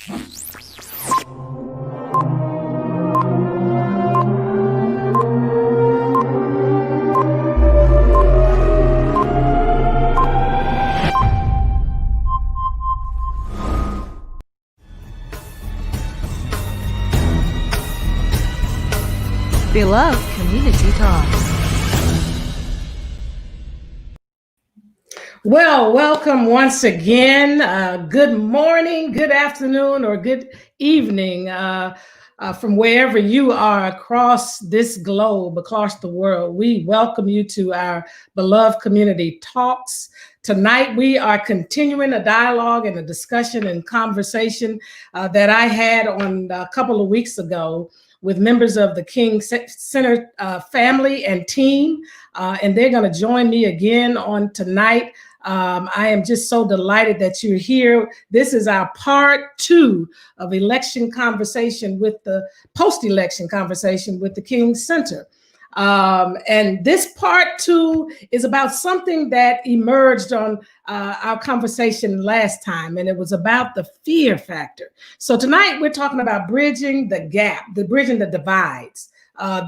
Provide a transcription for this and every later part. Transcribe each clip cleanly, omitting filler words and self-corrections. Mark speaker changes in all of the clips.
Speaker 1: Beloved Community Talks.
Speaker 2: Well, welcome once again. Good morning, good afternoon, or good evening from wherever you are across this globe, across the world. We welcome you to our Beloved Community Talks. Tonight, we are continuing a dialogue and a discussion and conversation that I had on a couple of weeks ago with members of the King Center family and team, and they're going to join me again on tonight. I am just so delighted that you're here. This is our part 2 of election conversation with the post-election conversation with the King Center. And this part 2 is about something that emerged on our conversation last time, and it was about the fear factor. So tonight we're talking about bridging the gap, bridging the divides.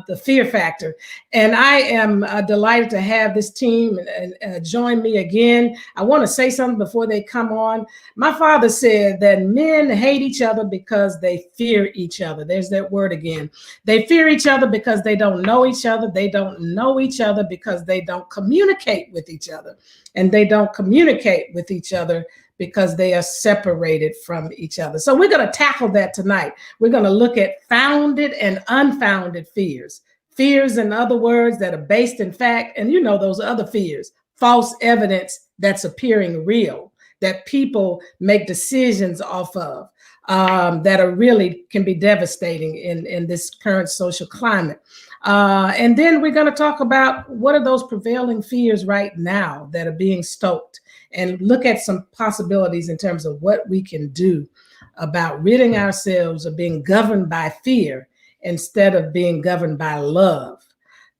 Speaker 2: The fear factor. And I am delighted to have this team join me again. I want to say something before they come on. My father said that men hate each other because they fear each other. There's that word again. They fear each other because they don't know each other. They don't know each other because they don't communicate with each other. And they don't communicate with each other because they are separated from each other. So we're going to tackle that tonight. We're going to look at founded and unfounded fears. Fears, in other words, that are based in fact, and you know those other fears, false evidence that's appearing real, that people make decisions off of, that are really can be devastating in this current social climate. And then we're going to talk about what are those prevailing fears right now that are being stoked, and look at some possibilities in terms of what we can do about ridding ourselves of being governed by fear instead of being governed by love.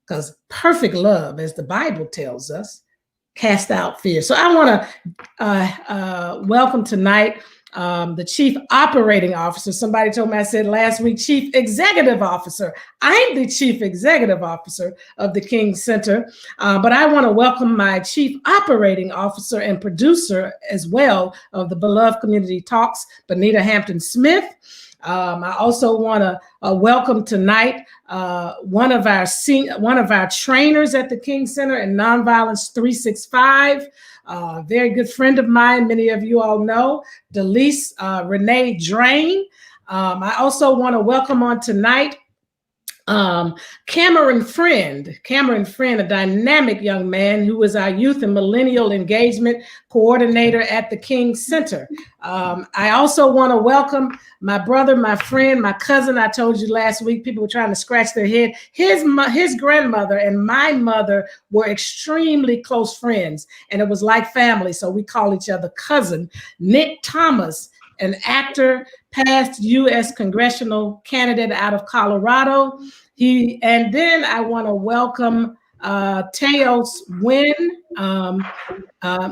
Speaker 2: Because perfect love, as the Bible tells us, cast out fear. So I want to welcome tonight the Chief Operating Officer. Somebody told me, I said last week, Chief Executive Officer. I'm the Chief Executive Officer of the King Center, but I want to welcome my Chief Operating Officer and producer as well of the Beloved Community Talks, Bonita Hampton-Smith. I also want to welcome tonight one of our trainers at the King Center and Nonviolence 365. Very good friend of mine, many of you all know, Delise Renee Drain. I also want to welcome on tonight Cameron Friend, a dynamic young man who is our Youth and Millennial Engagement Coordinator at the King Center. I also want to welcome my brother, my friend, my cousin. I told you last week, people were trying to scratch their head. His grandmother and my mother were extremely close friends, and it was like family, so we call each other cousin. Nick Thomas, an actor, past U.S. congressional candidate out of Colorado. And then I want to welcome Teos Nguyen,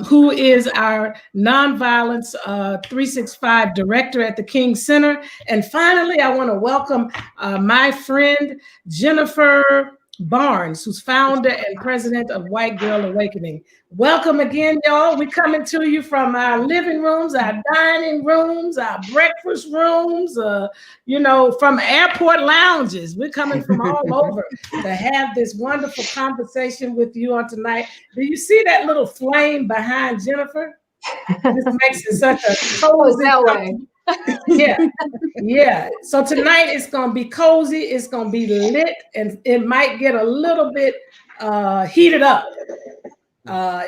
Speaker 2: who is our Nonviolence 365 Director at the King Center. And finally, I want to welcome my friend Jennifer Barnes, who's founder and president of White Girl Awakening. Welcome again, y'all. We're coming to you from our living rooms, our dining rooms, our breakfast rooms, from airport lounges. We're coming from all over to have this wonderful conversation with you on tonight. Do you see that little flame behind Jennifer? This makes it such a cozy way. Yeah. So tonight it's going to be cozy. It's going to be lit, and it might get a little bit heated up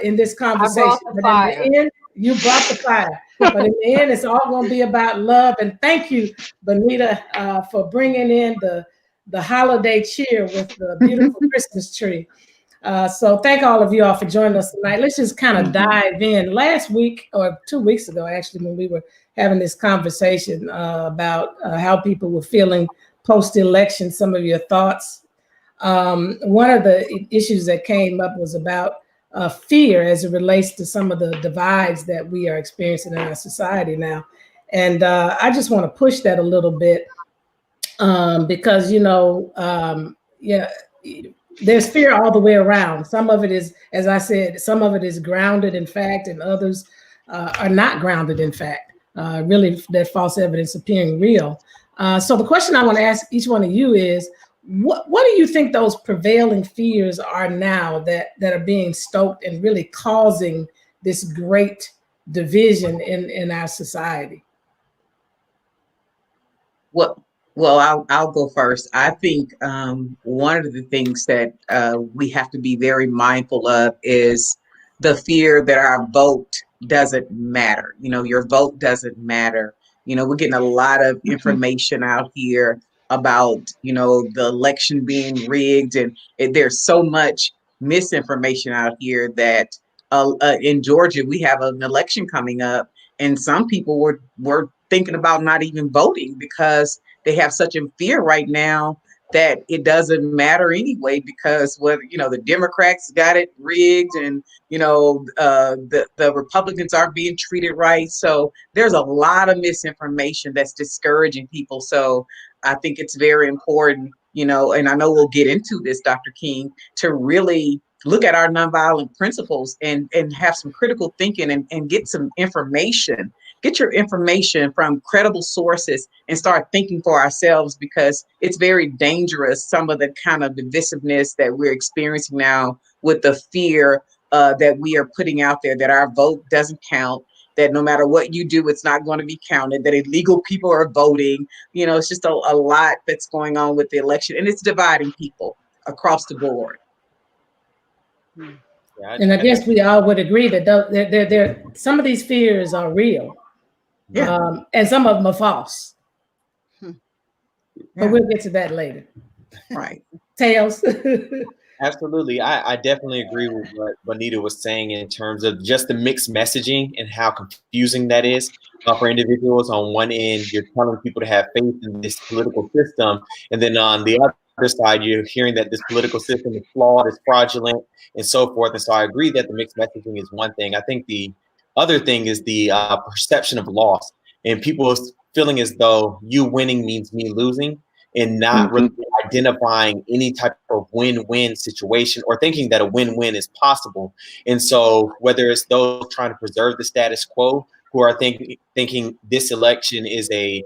Speaker 2: in this conversation. But in the end, you brought the fire. But in the end, it's all going to be about love. And thank you, Bonita, for bringing in the holiday cheer with the beautiful Christmas tree. So thank all of you all for joining us tonight. Let's just kind of dive in. Last week, or 2 weeks ago, actually, when we were having this conversation about how people were feeling post-election, some of your thoughts. One of the issues that came up was about fear as it relates to some of the divides that we are experiencing in our society now. And I just want to push that a little bit because, yeah, there's fear all the way around. Some of it is, as I said, some of it is grounded in fact, and others are not grounded in fact. Really, that false evidence appearing real. So the question I want to ask each one of you is, what do you think those prevailing fears are now that are being stoked and really causing this great division in our society?
Speaker 3: Well, I'll go first. I think one of the things that we have to be very mindful of is the fear that our vote doesn't matter. Your vote doesn't matter. We're getting a lot of information out here about, the election being rigged, and there's so much misinformation out here that in Georgia we have an election coming up, and some people were thinking about not even voting because they have such a fear right now that it doesn't matter anyway, because the Democrats got it rigged, and the Republicans aren't being treated right. So there's a lot of misinformation that's discouraging people. So I think it's very important, and I know we'll get into this, Dr. King, to really look at our nonviolent principles and have some critical thinking and get some information. Get your information from credible sources and start thinking for ourselves, because it's very dangerous, some of the kind of divisiveness that we're experiencing now with the fear that we are putting out there, that our vote doesn't count, that no matter what you do, it's not going to be counted, that illegal people are voting. It's just a lot that's going on with the election, and it's dividing people across the board.
Speaker 2: And I guess we all would agree that some of these fears are real. Yeah. And some of them are false. But we'll get to that later.
Speaker 3: Right.
Speaker 2: Tails.
Speaker 4: Absolutely. I definitely agree with what Bonita was saying in terms of just the mixed messaging and how confusing that is for individuals. On one end, you're telling people to have faith in this political system, and then on the other side, you're hearing that this political system is flawed, is fraudulent, and so forth. And so I agree that the mixed messaging is one thing. I think the other thing is the perception of loss, and people feeling as though you winning means me losing, and not really identifying any type of win-win situation or thinking that a win-win is possible. And so whether it's those trying to preserve the status quo, who are thinking this election is a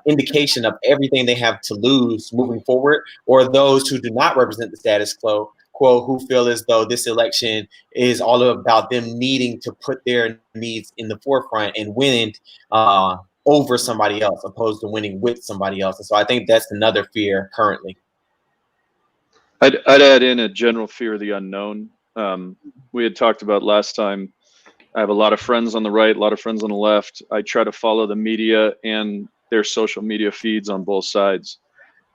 Speaker 4: indication of everything they have to lose moving forward, or those who do not represent the status quo, who feel as though this election is all about them needing to put their needs in the forefront and win over somebody else, opposed to winning with somebody else. And so I think that's another fear currently.
Speaker 5: I'd add in a general fear of the unknown. We had talked about last time, I have a lot of friends on the right, a lot of friends on the left. I try to follow the media and their social media feeds on both sides.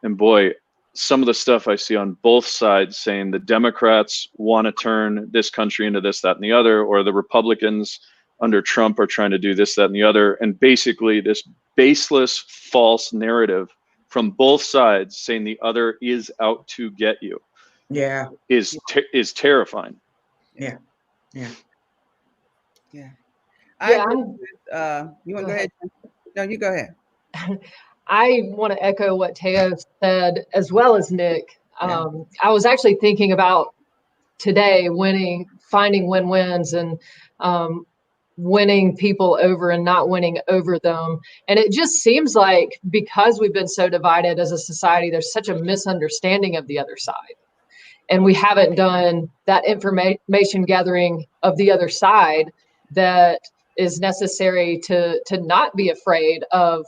Speaker 5: And boy, some of the stuff I see on both sides saying the Democrats want to turn this country into this, that, and the other, or the Republicans under Trump are trying to do this, that, and the other. And basically this baseless false narrative from both sides saying the other is out to get you.
Speaker 3: Yeah.
Speaker 5: Is terrifying.
Speaker 3: Yeah. Yeah.
Speaker 6: Yeah. You want to go ahead? No, you go ahead.
Speaker 1: I want to echo what Teo said, as well as Nick. I was actually thinking about today finding win-wins and winning people over and not winning over them. And it just seems like because we've been so divided as a society, there's such a misunderstanding of the other side. And we haven't done that information gathering of the other side that is necessary to not be afraid of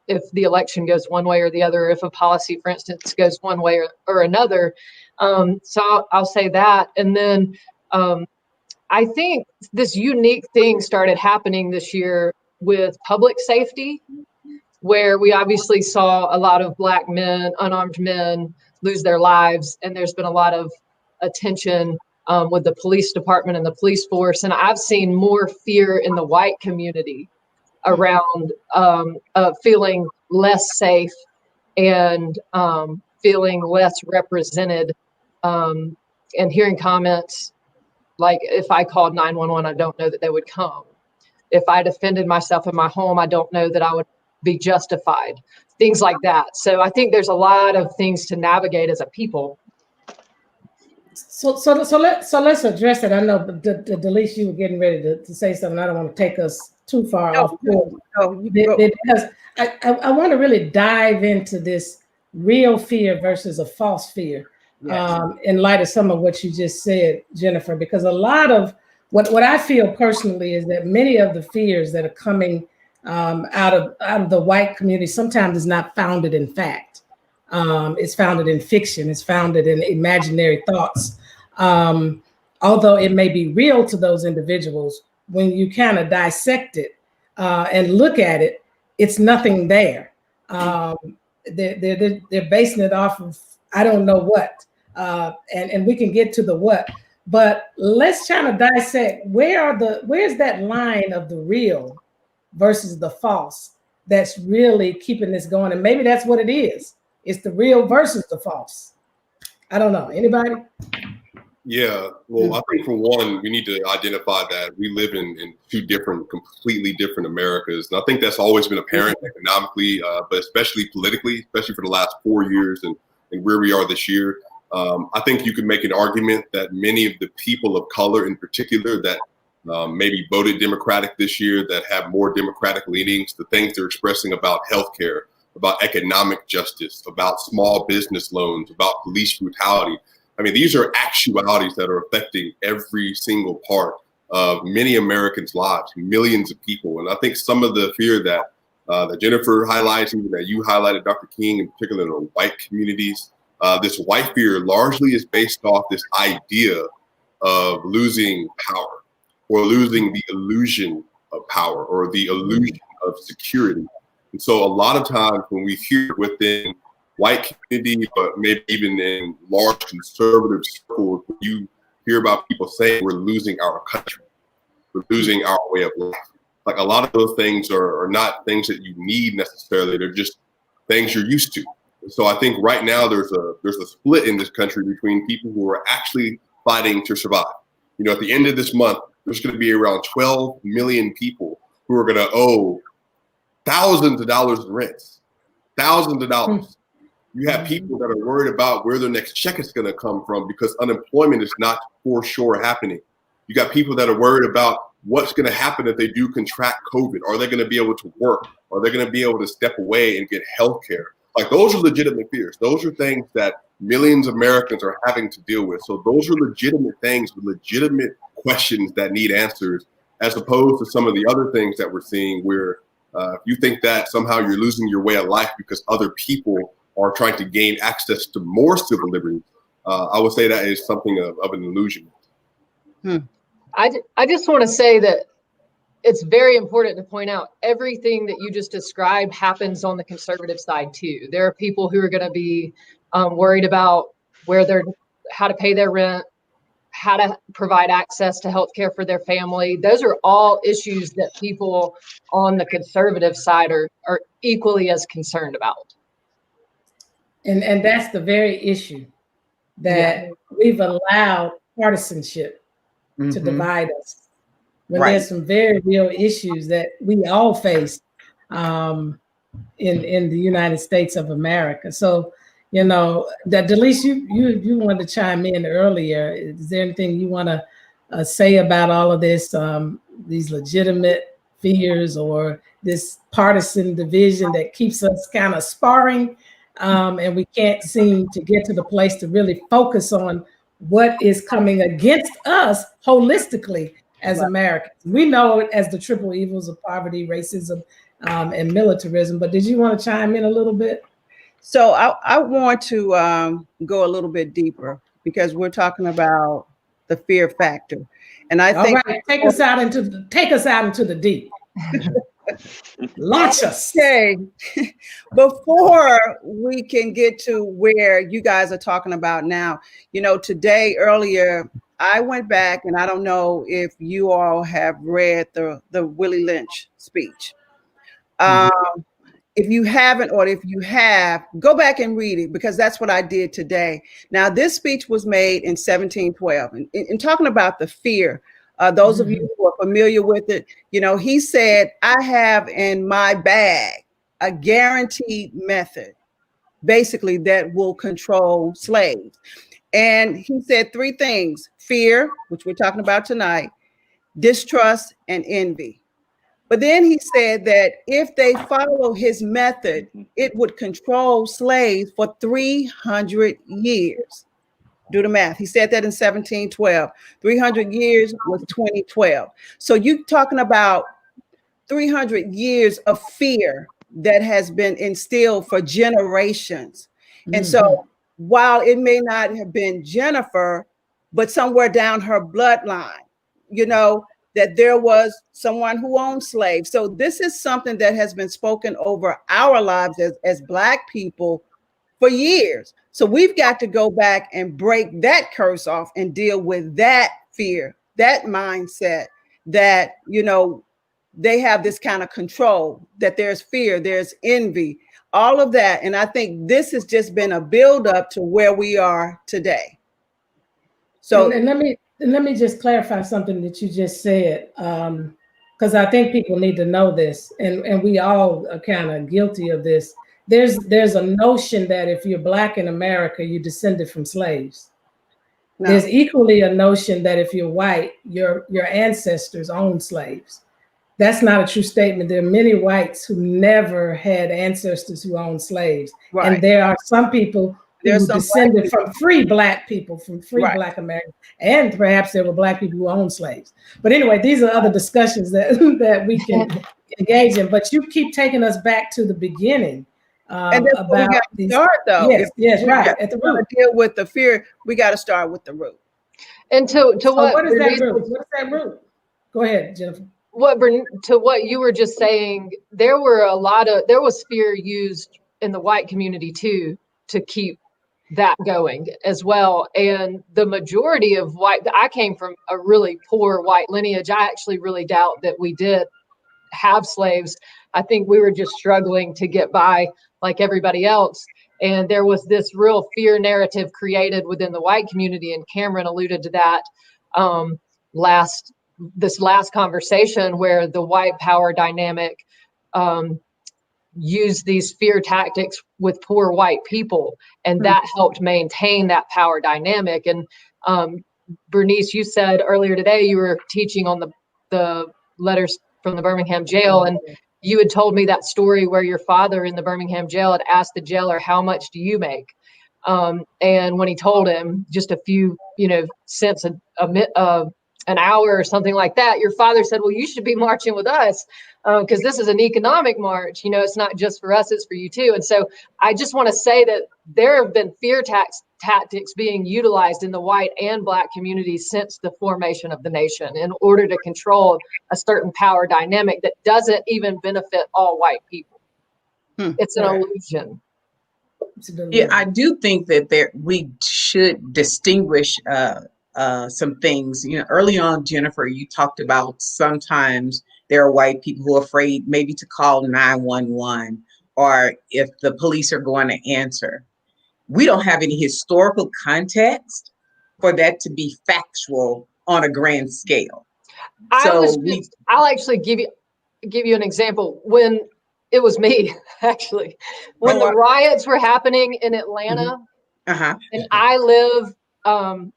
Speaker 1: if the election goes one way or the other, if a policy, for instance, goes one way or another. So I'll say that. And then I think this unique thing started happening this year with public safety, where we obviously saw a lot of Black men, unarmed men, lose their lives. And there's been a lot of attention with the police department and the police force. And I've seen more fear in the white community around feeling less safe and feeling less represented, and hearing comments like, if I called 911, I don't know that they would come. if I defended myself in my home, I don't know that I would be justified. Things like that. So I think there's a lot of things to navigate as a people.
Speaker 2: So let's address it. I know, but Delise, you were getting ready to say something. I don't want to take us too far off course. Because I want to really dive into this real fear versus a false fear. Yes. In light of some of what you just said, Jennifer, because a lot of what I feel personally is that many of the fears that are coming out of the white community sometimes is not founded in fact. It's founded in fiction. It's founded in imaginary thoughts. Although it may be real to those individuals, when you kind of dissect it and look at it, it's nothing there. They're basing it off of I don't know what, and we can get to the what. But let's try to dissect where's that line of the real versus the false that's really keeping this going, and maybe that's what it is. It's the real versus the false. I don't know. Anybody?
Speaker 7: Yeah. Well, I think for one, we need to identify that we live in two completely different Americas. And I think that's always been apparent economically, but especially politically, especially for the last 4 years and where we are this year. I think you could make an argument that many of the people of color in particular that maybe voted Democratic this year, that have more Democratic leanings, the things they're expressing about healthcare, about economic justice, about small business loans, about police brutality. I mean, these are actualities that are affecting every single part of many Americans' lives, millions of people. And I think some of the fear that Jennifer highlights, even that you highlighted, Dr. King, in particular in the white communities, this white fear largely is based off this idea of losing power or losing the illusion of power or the illusion of security. And so a lot of times when we hear within white community, but maybe even in large conservative circles, you hear about people saying we're losing our country, we're losing our way of life. Like a lot of those things are not things that you need necessarily. They're just things you're used to. And so I think right now there's a split in this country between people who are actually fighting to survive. You know, at the end of this month, there's going to be around 12 million people who are going to owe thousands of dollars in rents, thousands of dollars. You have people that are worried about where their next check is going to come from because unemployment is not for sure happening. You got people that are worried about what's going to happen if they do contract COVID. Are they going to be able to work? Are they going to be able to step away and get health care? Like those are legitimate fears. Those are things that millions of Americans are having to deal with. So those are legitimate things with legitimate questions that need answers, as opposed to some of the other things that we're seeing where if you think that somehow you're losing your way of life because other people are trying to gain access to more civil liberties, I would say that is something of an illusion.
Speaker 1: I just want to say that it's very important to point out everything that you just described happens on the conservative side too. There are people who are going to be worried about how to pay their rent, how to provide access to healthcare for their family. Those are all issues that people on the conservative side are equally as concerned about.
Speaker 2: And that's the very issue that we've allowed partisanship to divide us. When there's some very real issues that we all face in the United States of America. So, you know, that Delise, you wanted to chime in earlier. Is there anything you want to say about all of this, these legitimate fears or this partisan division that keeps us kind of sparring and we can't seem to get to the place to really focus on what is coming against us holistically as Americans? We know it as the triple evils of poverty, racism, and militarism, but did you want to chime in a little bit?
Speaker 6: So I want to go a little bit deeper because we're talking about the fear factor. And I think
Speaker 2: take us out into the deep. Launch us.
Speaker 6: Okay. Before we can get to where you guys are talking about now, you know, earlier, I went back and I don't know if you all have read the Willie Lynch speech. If you haven't, or if you have, go back and read it, because that's what I did today. Now, this speech was made in 1712 and talking about the fear Those of you who are familiar with it, you know, he said, I have in my bag a guaranteed method, basically, that will control slaves. And he said three things: fear, which we're talking about tonight, distrust, and envy. But then he said that if they follow his method, it would control slaves for 300 years. Do the math. He said that in 1712. 300 years was 2012. So you're talking about 300 years of fear that has been instilled for generations. And so while it may not have been Jennifer, but somewhere down her bloodline, you know, that there was someone who owned slaves. So this is something that has been spoken over our lives as Black people for years. So we've got to go back and break that curse off and deal with that fear, that mindset that, you know, they have this kind of control, that there's fear, there's envy, all of that. And I think this has just been a buildup to where we are today. So
Speaker 2: and let me just clarify something that you just said, because I think people need to know this, and we all are kind of guilty of this. There's a notion that if you're Black in America, you descended from slaves. No. There's equally a notion that if you're white, your ancestors owned slaves. That's not a true statement. There are many whites who never had ancestors who owned slaves. Right. And there are some people who descended from free Black people, from free Black Americans. And perhaps there were Black people who owned slaves. But anyway, these are other discussions that we can engage in. But you keep taking us back to the beginning.
Speaker 6: And that's about we got to start, though.
Speaker 2: Yes, right. At the root.
Speaker 6: To deal with the fear, we got to start with the root.
Speaker 1: And to
Speaker 2: what is that root? What is that root? Go ahead, Jennifer.
Speaker 1: To what you were just saying, there was fear used in the white community too, to keep that going as well. And the majority of I came from a really poor white lineage. I actually really doubt that we did have slaves. I think we were just struggling to get by like everybody else. And there was this real fear narrative created within the white community. And Cameron alluded to that this last conversation, where the white power dynamic used these fear tactics with poor white people. And that helped maintain that power dynamic. And Bernice, you said earlier today, you were teaching on the letters from the Birmingham jail. And you had told me that story where your father in the Birmingham jail had asked the jailer, how much do you make? And when he told him just a few, cents an hour or something like that, your father said, well, you should be marching with us because this is an economic march. It's not just for us, it's for you too. And so I just want to say that there have been fear tactics being utilized in the white and Black communities since the formation of the nation in order to control a certain power dynamic that doesn't even benefit all white people. It's an illusion.
Speaker 3: Yeah, I do think that we should distinguish some things. Early on, Jennifer, you talked about sometimes there are white people who are afraid maybe to call 911 or if the police are going to answer. We don't have any historical context for that to be factual on a grand scale.
Speaker 1: I'll actually give you an example. When it was me, actually, when the riots were happening in Atlanta, and I live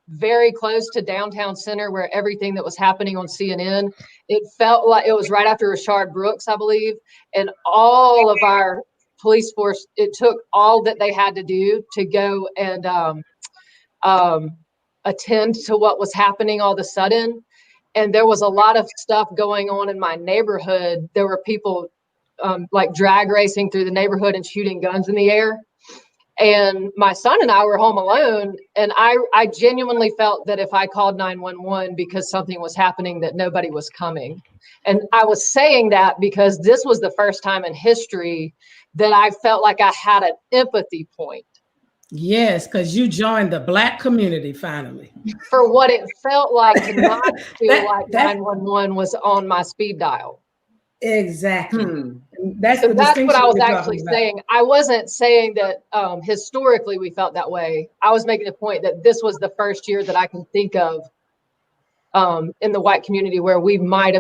Speaker 1: very close to downtown center where everything that was happening on CNN, it felt like it was right after Rayshard Brooks, I believe, and all of our police force, it took all that they had to do to go and attend to what was happening all of a sudden. And there was a lot of stuff going on in my neighborhood. There were people like drag racing through the neighborhood and shooting guns in the air. And my son and I were home alone. And I genuinely felt that if I called 911 because something was happening, that nobody was coming. And I was saying that because this was the first time in history that I felt like I had an empathy point.
Speaker 2: Yes, because you joined the Black community finally.
Speaker 1: For what it felt like to not feel like 911 was on my speed dial.
Speaker 2: Exactly. That's
Speaker 1: what I was actually saying. I wasn't saying that historically we felt that way. I was making the point that this was the first year that I can think of in the white community where we might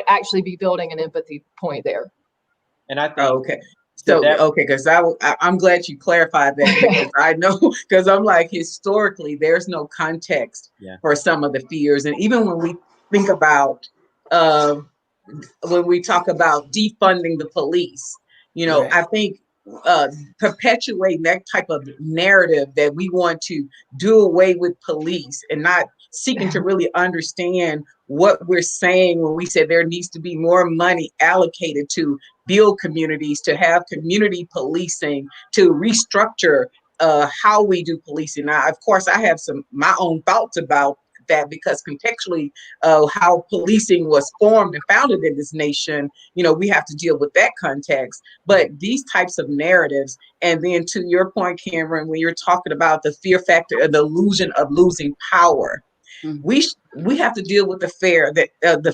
Speaker 1: actually be building an empathy point there.
Speaker 4: And I think
Speaker 3: Okay. So, okay, because I'm glad you clarified that, because I know, because I'm like, historically, there's no context for some of the fears. And even when we think about, when we talk about defunding the police, you know,
Speaker 6: Right.
Speaker 3: I think perpetuating that type of narrative that we want to do away with police and not seeking to really understand what we're saying when we say there needs to be more money allocated to build communities, to have community policing, to restructure how we do policing. Now, of course, I have my own thoughts about that, because contextually how policing was formed and founded in this nation, you know, we have to deal with that context. But these types of narratives, and then to your point, Cameron, when you're talking about the fear factor and the illusion of losing power, we have to deal with the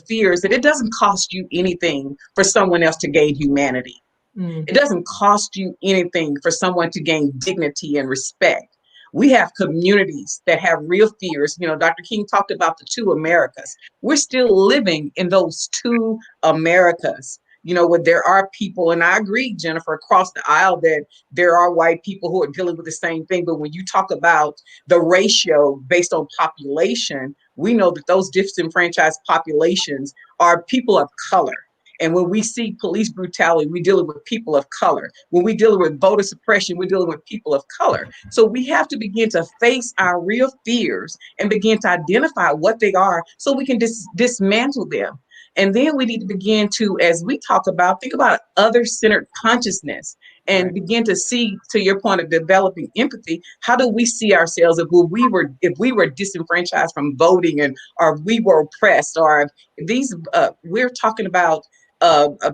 Speaker 3: fears that it doesn't cost you anything for someone else to gain humanity. It doesn't cost you anything for someone to gain dignity and respect. We have communities that have real fears. You know, Dr. King talked about the two Americas. We're still living in those two Americas. You know, where there are people, and I agree, Jennifer, across the aisle, that there are white people who are dealing with the same thing. But when you talk about the ratio based on population, we know that those disenfranchised populations are people of color. And when we see police brutality, we're dealing with people of color. When we're dealing with voter suppression, we're dealing with people of color. So we have to begin to face our real fears and begin to identify what they are so we can dismantle them. And then we need to begin to, as we talk about, think about other-centered consciousness and begin to see, to your point of developing empathy, how do we see ourselves if we were disenfranchised from voting, and or we were oppressed, or these we're talking about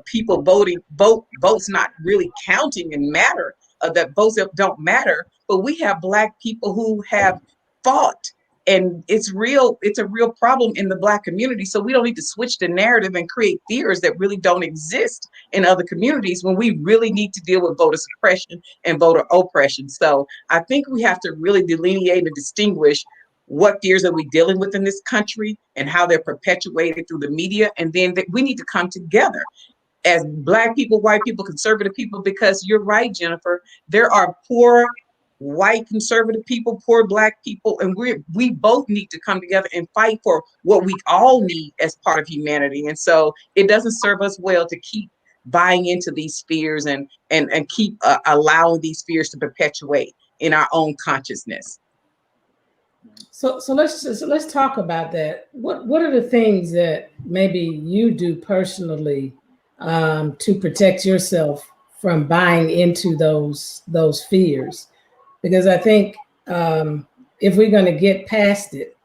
Speaker 3: people votes not really counting and matter, that votes don't matter, but we have Black people who have fought. And it's a real problem in the Black community. So we don't need to switch the narrative and create fears that really don't exist in other communities, when we really need to deal with voter suppression and voter oppression. So I think we have to really delineate and distinguish what fears are we dealing with in this country and how they're perpetuated through the media. And then we need to come together as Black people, white people, conservative people, because you're right, Jennifer, there are poor white conservative people, poor Black people, and we both need to come together and fight for what we all need as part of humanity. And so it doesn't serve us well to keep buying into these fears and keep allowing these fears to perpetuate in our own consciousness.
Speaker 2: So let's talk about that. What are the things that maybe you do personally to protect yourself from buying into those fears? Because I think if we're going to get past it,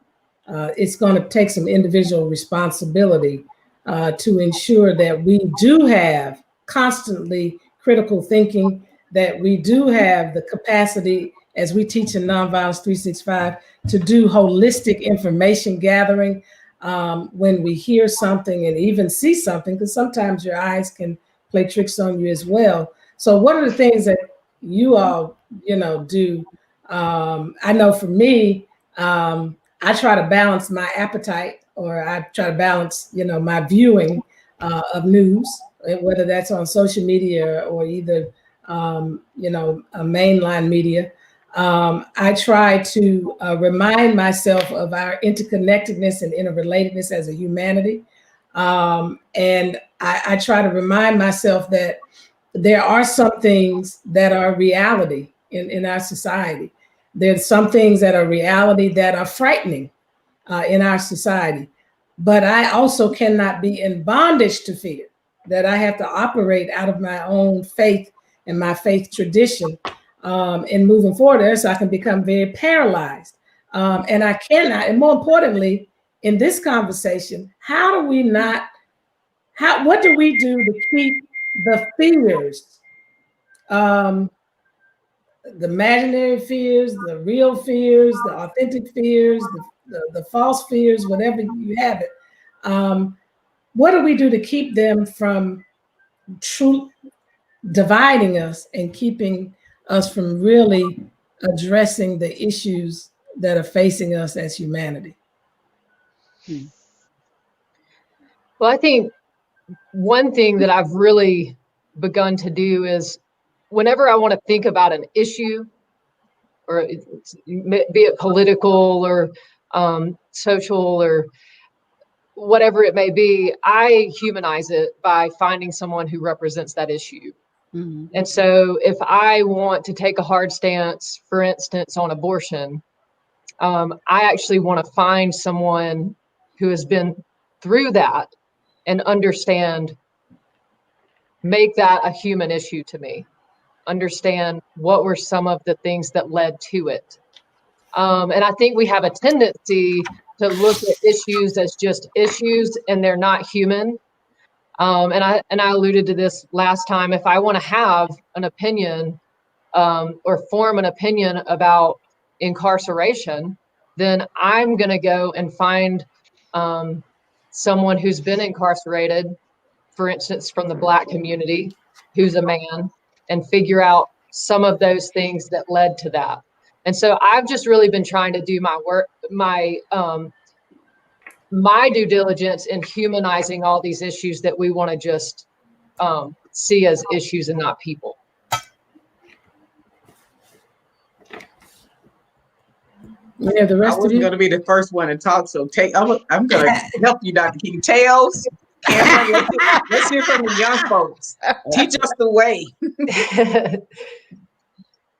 Speaker 2: it's going to take some individual responsibility to ensure that we do have constantly critical thinking, that we do have the capacity, as we teach in Nonviolence 365, to do holistic information gathering when we hear something and even see something, because sometimes your eyes can play tricks on you as well. So what are the things that you all, do? I know for me, I try to balance my appetite, or I try to balance, my viewing of news, whether that's on social media or either, a mainline media. I try to remind myself of our interconnectedness and interrelatedness as a humanity. And I try to remind myself that there are some things that are reality in our society. There's some things that are reality that are frightening in our society. But I also cannot be in bondage to fear, that I have to operate out of my own faith and my faith tradition in moving forward there, so I can become very paralyzed. And I cannot, and more importantly, in this conversation, what do we do to keep the fears, the imaginary fears, the real fears, the authentic fears, the false fears, whatever you have it. What do we do to keep them from dividing us and keeping us from really addressing the issues that are facing us as humanity?
Speaker 1: Well, I think one thing that I've really begun to do is whenever I want to think about an issue, or be it political or social or whatever it may be, I humanize it by finding someone who represents that issue.
Speaker 6: Mm-hmm.
Speaker 1: And so if I want to take a hard stance, for instance, on abortion, I actually want to find someone who has been through that and understand, make that a human issue to me, understand what were some of the things that led to it. And I think we have a tendency to look at issues as just issues and they're not human. And I alluded to this last time. If I want to have an opinion or form an opinion about incarceration, then I'm going to go and find someone who's been incarcerated, for instance, from the Black community, who's a man, and figure out some of those things that led to that. And so I've just really been trying to do my work, my due diligence in humanizing all these issues that we want to just see as issues and not people.
Speaker 2: Yeah, the
Speaker 3: I
Speaker 2: rest of
Speaker 3: wasn't
Speaker 2: you.
Speaker 3: going to be the first one to talk, so I'm going to help you, Dr. King. Tails, Cameron, let's hear from the young folks. Teach us the way.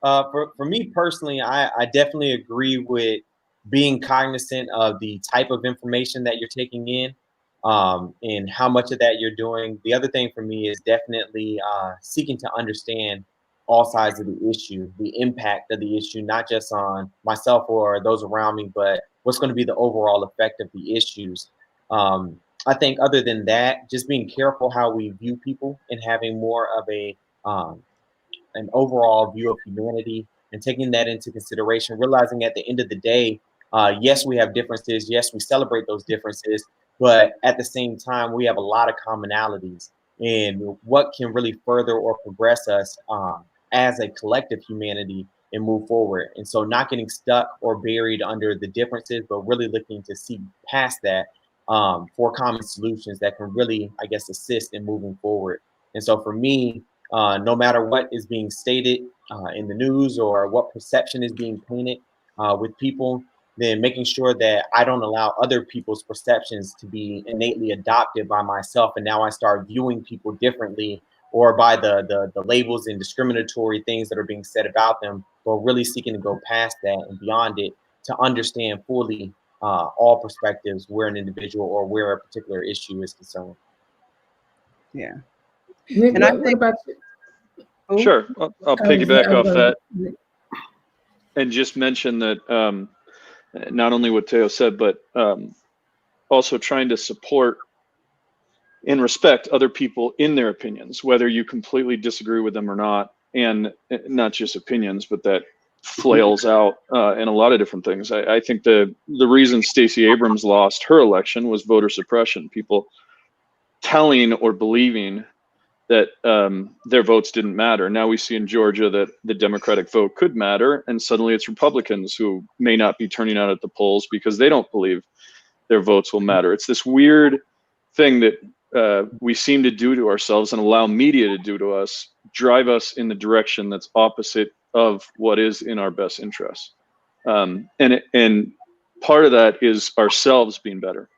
Speaker 4: For me personally, I definitely agree with being cognizant of the type of information that you're taking in and how much of that you're doing. The other thing for me is definitely seeking to understand all sides of the issue, the impact of the issue, not just on myself or those around me, but what's going to be the overall effect of the issues. I think other than that, just being careful how we view people and having more of an overall view of humanity and taking that into consideration, realizing at the end of the day, yes, we have differences. Yes, we celebrate those differences, but at the same time, we have a lot of commonalities in what can really further or progress us as a collective humanity and move forward. And so not getting stuck or buried under the differences, but really looking to see past that for common solutions that can really, I guess, assist in moving forward. And so for me, no matter what is being stated in the news or what perception is being painted with people, then making sure that I don't allow other people's perceptions to be innately adopted by myself. And now I start viewing people differently or by the labels and discriminatory things that are being said about them, but really seeking to go past that and beyond it to understand fully all perspectives where an individual or where a particular issue is concerned.
Speaker 6: Yeah.
Speaker 2: Nick,
Speaker 6: And I
Speaker 2: what
Speaker 6: think-
Speaker 2: about you?
Speaker 5: Sure, I'll piggyback
Speaker 2: yeah,
Speaker 5: off that and just mention that not only what Teo said, but also trying to support and respect other people in their opinions, whether you completely disagree with them or not, and not just opinions, but that flails out in a lot of different things. I think the reason Stacey Abrams lost her election was voter suppression, people telling or believing that their votes didn't matter. Now we see in Georgia that the Democratic vote could matter, and suddenly it's Republicans who may not be turning out at the polls because they don't believe their votes will matter. It's this weird thing that we seem to do to ourselves and allow media to do to us, drive us in the direction that's opposite of what is in our best interests. And part of that is ourselves being better.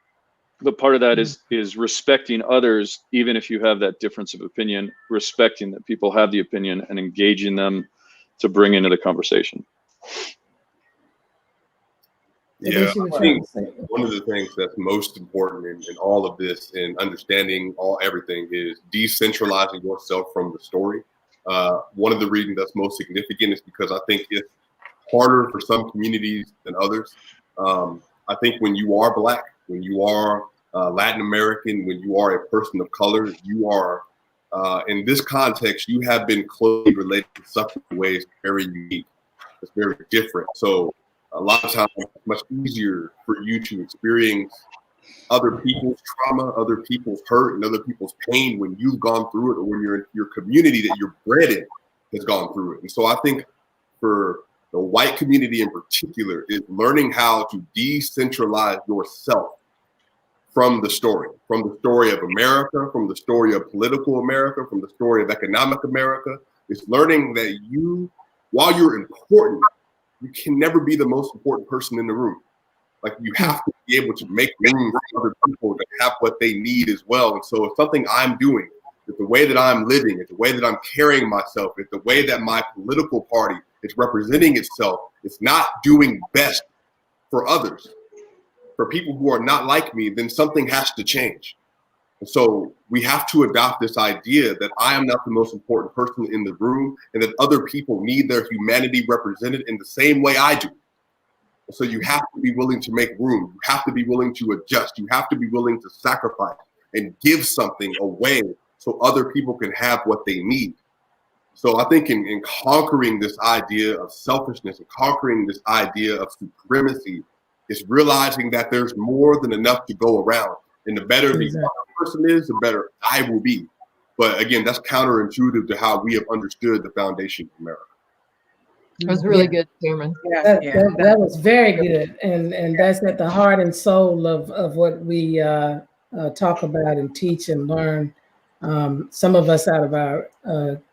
Speaker 5: But part of that is respecting others, even if you have that difference of opinion, respecting that people have the opinion and engaging them to bring into the conversation.
Speaker 7: Yeah, I think one of the things that's most important in all of this and understanding everything is decentralizing yourself from the story. One of the reasons that's most significant is because I think it's harder for some communities than others. I think when you are Black, when you are Latin American, when you are a person of color, you are, in this context, you have been closely related in such ways very unique. It's very different. So a lot of times it's much easier for you to experience other people's trauma, other people's hurt, and other people's pain when you've gone through it or when you're in your community that you're bred in has gone through it. And so I think for the white community in particular is learning how to decentralize yourself from the story of America, from the story of political America, from the story of economic America. It's learning that while you're important, you can never be the most important person in the room. Like, you have to be able to make room for other people to have what they need as well. And so it's something I'm doing. It's the way that I'm living. It's the way that I'm carrying myself. It's the way that my political party is representing itself. It's not doing best for others. For people who are not like me, then something has to change. And so we have to adopt this idea that I am not the most important person in the room, and that other people need their humanity represented in the same way I do. So you have to be willing to make room. You have to be willing to adjust. You have to be willing to sacrifice and give something away so other people can have what they need. So I think in conquering this idea of selfishness and conquering this idea of supremacy is realizing that there's more than enough to go around. And the better the other person is, the better I will be. But again, that's counterintuitive to how we have understood the foundation of America.
Speaker 1: That was really good, Cameron.
Speaker 2: That was very good, and that's at the heart and soul of what we talk about and teach and learn. Some of us out of our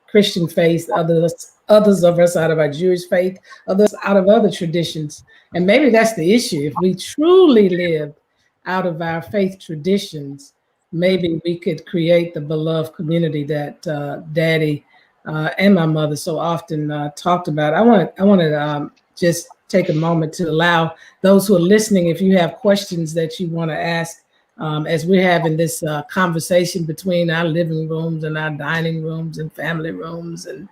Speaker 2: Christian faith, others of us out of our Jewish faith, others out of other traditions. And maybe that's the issue. If we truly lived out of our faith traditions, maybe we could create the beloved community that Daddy and my mother so often talked about. I want to just take a moment to allow those who are listening, if you have questions that you want to ask, as we're having this conversation between our living rooms and our dining rooms and family rooms and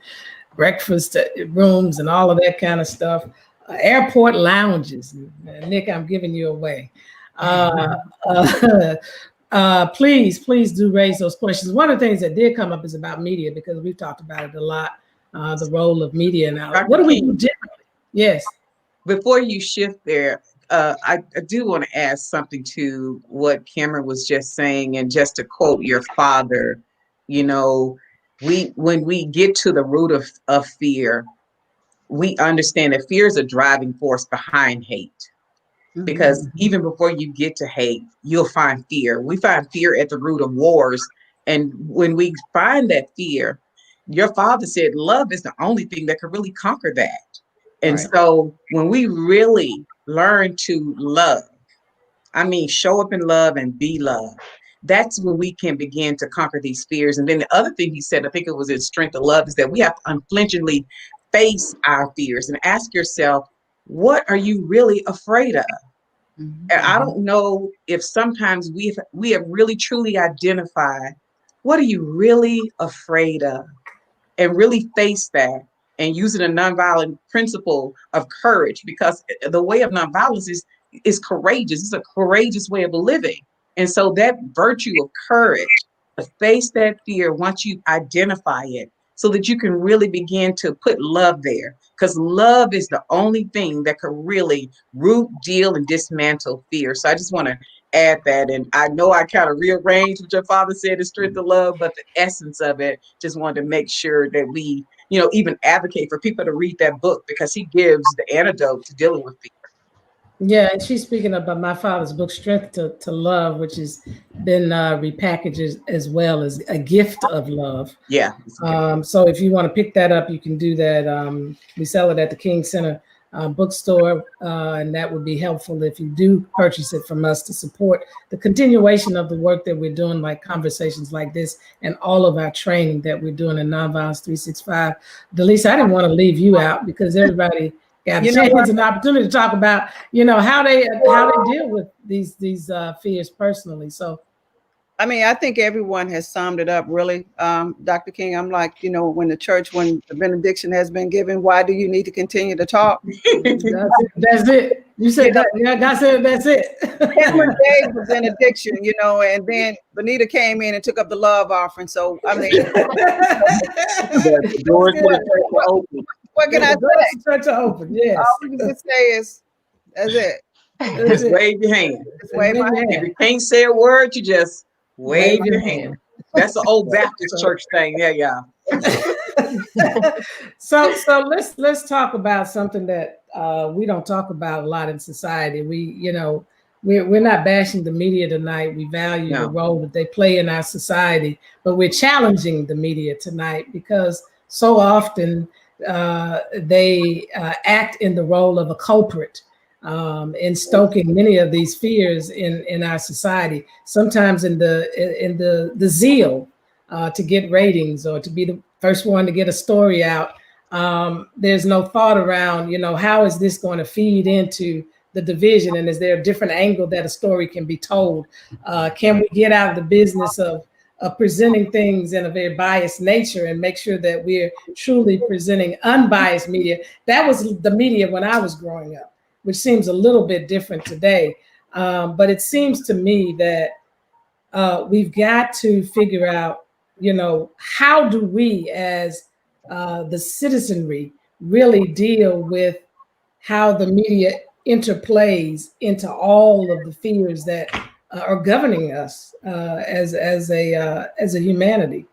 Speaker 2: breakfast rooms and all of that kind of stuff. Airport lounges. Nick, I'm giving you away. Please do raise those questions. One of the things that did come up is about media, because we've talked about it a lot, the role of media now. What do we do differently? Yes.
Speaker 3: Before you shift there, I do want to add something to what Cameron was just saying, and just to quote your father, when we get to the root of fear, we understand that fear is a driving force behind hate. Because even before you get to hate, you'll find fear. We find fear at the root of wars. And when we find that fear, your father said love is the only thing that can really conquer that. And so when we really learn to love, show up in love and be loved, that's when we can begin to conquer these fears. And then the other thing he said, I think it was in Strength of Love, is that we have to unflinchingly face our fears and ask yourself, what are you really afraid of? And I don't know if sometimes we have really truly identified, what are you really afraid of? And really face that and using a nonviolent principle of courage, because the way of nonviolence is courageous. It's a courageous way of living. And so that virtue of courage to face that fear once you identify it, so that you can really begin to put love there, because love is the only thing that can really root, deal, and dismantle fear. So I just want to add that. And I know I kind of rearranged what your father said in Strength of Love, but the essence of it, just wanted to make sure that we, even advocate for people to read that book, because he gives the antidote to dealing with fear.
Speaker 2: Yeah, and she's speaking about my father's book, Strength to Love, which has been repackaged as well as A Gift of Love.
Speaker 3: Yeah.
Speaker 2: So if you want to pick that up, you can do that. We sell it at the King Center bookstore, and that would be helpful if you do purchase it from us to support the continuation of the work that we're doing, like conversations like this and all of our training that we're doing in Nonviolence 365. Delisa, I didn't want to leave you out, because everybody got a chance and opportunity to talk about, how they deal with these fears personally. So,
Speaker 6: I think everyone has summed it up really, Dr. King. I'm like, when the benediction has been given, why do you need to continue to talk?
Speaker 2: That's it. You said that. Yeah, God said that's it.
Speaker 6: Cameron gave the benediction, and then Bonita came in and took up the love offering. So
Speaker 4: The doors to the church are open.
Speaker 6: What can I say?
Speaker 2: Church are open. Yes.
Speaker 6: All we can say is, that's it.
Speaker 3: Just wave your hand.
Speaker 6: Just wave my hand.
Speaker 3: If you can't say a word, you just wave your hand. That's the old Baptist church thing. Yeah.
Speaker 2: So let's talk about something that we don't talk about a lot in society. We, we're not bashing the media tonight. We value the role that they play in our society, but we're challenging the media tonight because so often they act in the role of a culprit in stoking many of these fears in our society. Sometimes in the zeal to get ratings or to be the first one to get a story out, there's no thought around, how is this going to feed into the division, and is there a different angle that a story can be told? Can we get out of the business of presenting things in a very biased nature and make sure that we're truly presenting unbiased media? That was the media when I was growing up, which seems a little bit different today. But it seems to me that we've got to figure out, how do we as the citizenry really deal with how the media interplays into all of the fears that are governing us as a humanity.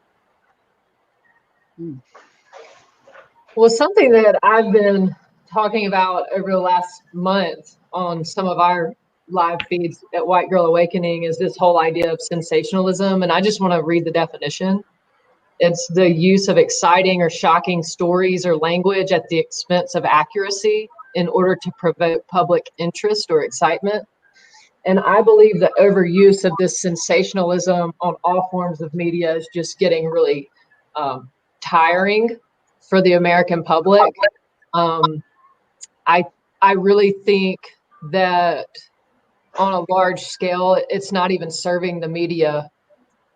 Speaker 1: Well, something that I've been talking about over the last month on some of our live feeds at White Girl Awakening is this whole idea of sensationalism. And I just want to read the definition. It's the use of exciting or shocking stories or language at the expense of accuracy in order to provoke public interest or excitement. And I believe the overuse of this sensationalism on all forms of media is just getting really tiring for the American public. I really think that on a large scale, it's not even serving the media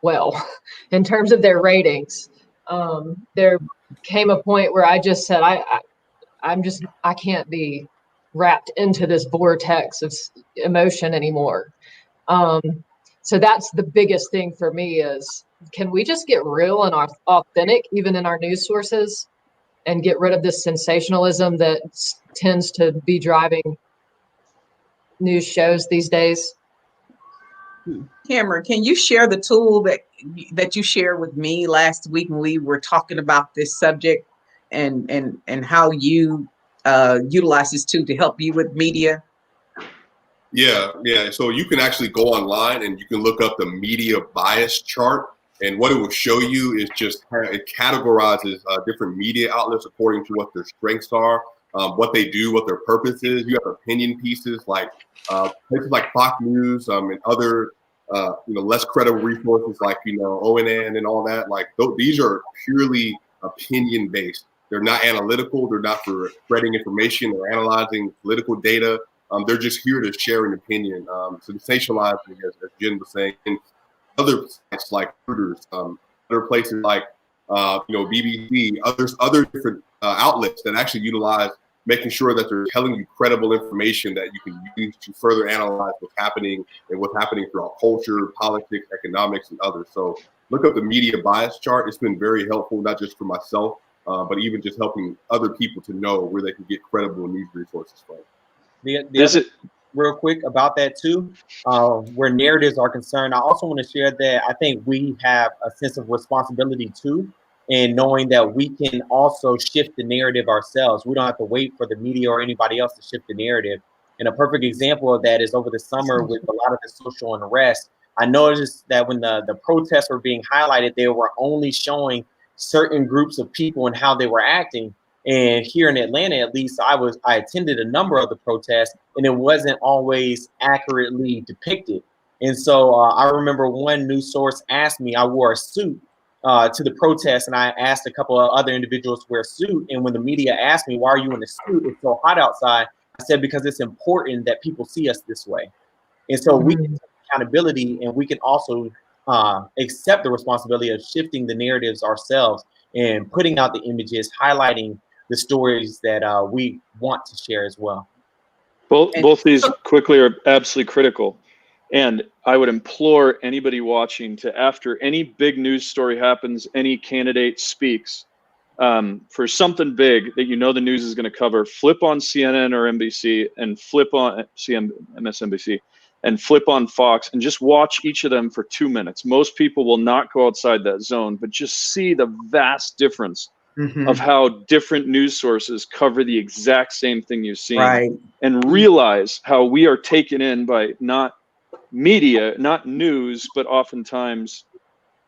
Speaker 1: well in terms of their ratings. There came a point where I just said, I can't be wrapped into this vortex of emotion anymore. So that's the biggest thing for me is, can we just get real and authentic, even in our news sources, and get rid of this sensationalism that tends to be driving news shows these days?
Speaker 3: Cameron, can you share the tool that you shared with me last week when we were talking about this subject, and how you utilize this tool to help you with media?
Speaker 7: Yeah. So you can actually go online and you can look up the media bias chart. And what it will show you is just it categorizes different media outlets according to what their strengths are, what they do, what their purpose is. You have opinion pieces like places like Fox News and other less credible resources like ONN and all that. Like these are purely opinion based. They're not analytical. They're not for spreading information or analyzing political data. They're just here to share an opinion, sensationalizing, as Jen was saying. And other sites like Reuters, other places like BBC, other different outlets that actually utilize making sure that they're telling you credible information that you can use to further analyze what's happening and what's happening throughout culture, politics, economics, and others. So look up the media bias chart. It's been very helpful, not just for myself, but even just helping other people to know where they can get credible news resources from.
Speaker 4: Real quick about that too, where narratives are concerned, I also want to share that I think we have a sense of responsibility too, in knowing that we can also shift the narrative ourselves. We don't have to wait for the media or anybody else to shift the narrative. And a perfect example of that is over the summer with a lot of the social unrest. I noticed that when the protests were being highlighted, they were only showing certain groups of people and how they were acting. And here in Atlanta, at least, I attended a number of the protests, and it wasn't always accurately depicted. And so I remember one news source asked me, I wore a suit to the protest, and I asked a couple of other individuals to wear a suit. And when the media asked me, why are you in a suit? It's so hot outside. I said, because it's important that people see us this way. And so we can take accountability, and we can also accept the responsibility of shifting the narratives ourselves and putting out the images, highlighting the stories that we want to share as well.
Speaker 5: Both these quickly are absolutely critical. And I would implore anybody watching to, after any big news story happens, any candidate speaks, for something big that the news is going to cover, flip on CNN or NBC and flip on MSNBC and flip on Fox and just watch each of them for 2 minutes. Most people will not go outside that zone, but just see the vast difference of how different news sources cover the exact same thing you've seen,
Speaker 3: Right.
Speaker 5: and realize how we are taken in by not media, not news, but oftentimes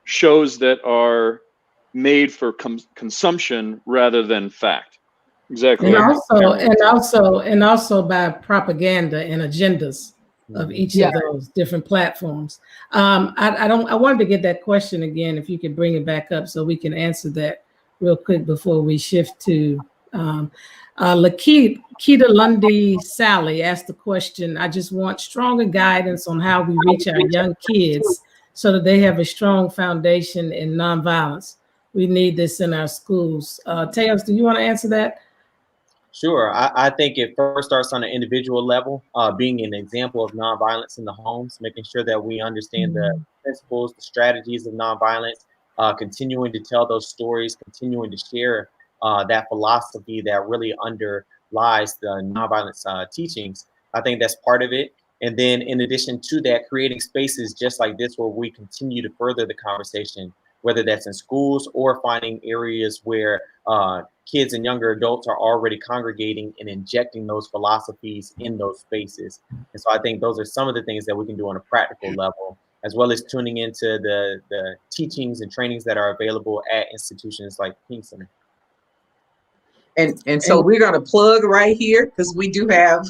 Speaker 5: shows that are made for consumption rather than fact. Exactly.
Speaker 2: And also by propaganda and agendas of each of those different platforms. I wanted to get that question again, if you could bring it back up so we can answer that real quick before we shift to Lakita Lundy Sally asked the question, I just want stronger guidance on how we reach our young kids so that they have a strong foundation in nonviolence. We need this in our schools. Teos, do you want to answer that?
Speaker 4: Sure. I think it first starts on an individual level, being an example of nonviolence in the homes, making sure that we understand the principles, the strategies of nonviolence, continuing to tell those stories, continuing to share that philosophy that really underlies the nonviolence teachings. I think that's part of it. And then in addition to that, creating spaces just like this where we continue to further the conversation, whether that's in schools or finding areas where kids and younger adults are already congregating and injecting those philosophies in those spaces. And so I think those are some of the things that we can do on a practical level, as well as tuning into the teachings and trainings that are available at institutions like King Center.
Speaker 3: And so we're going to plug right here because we do have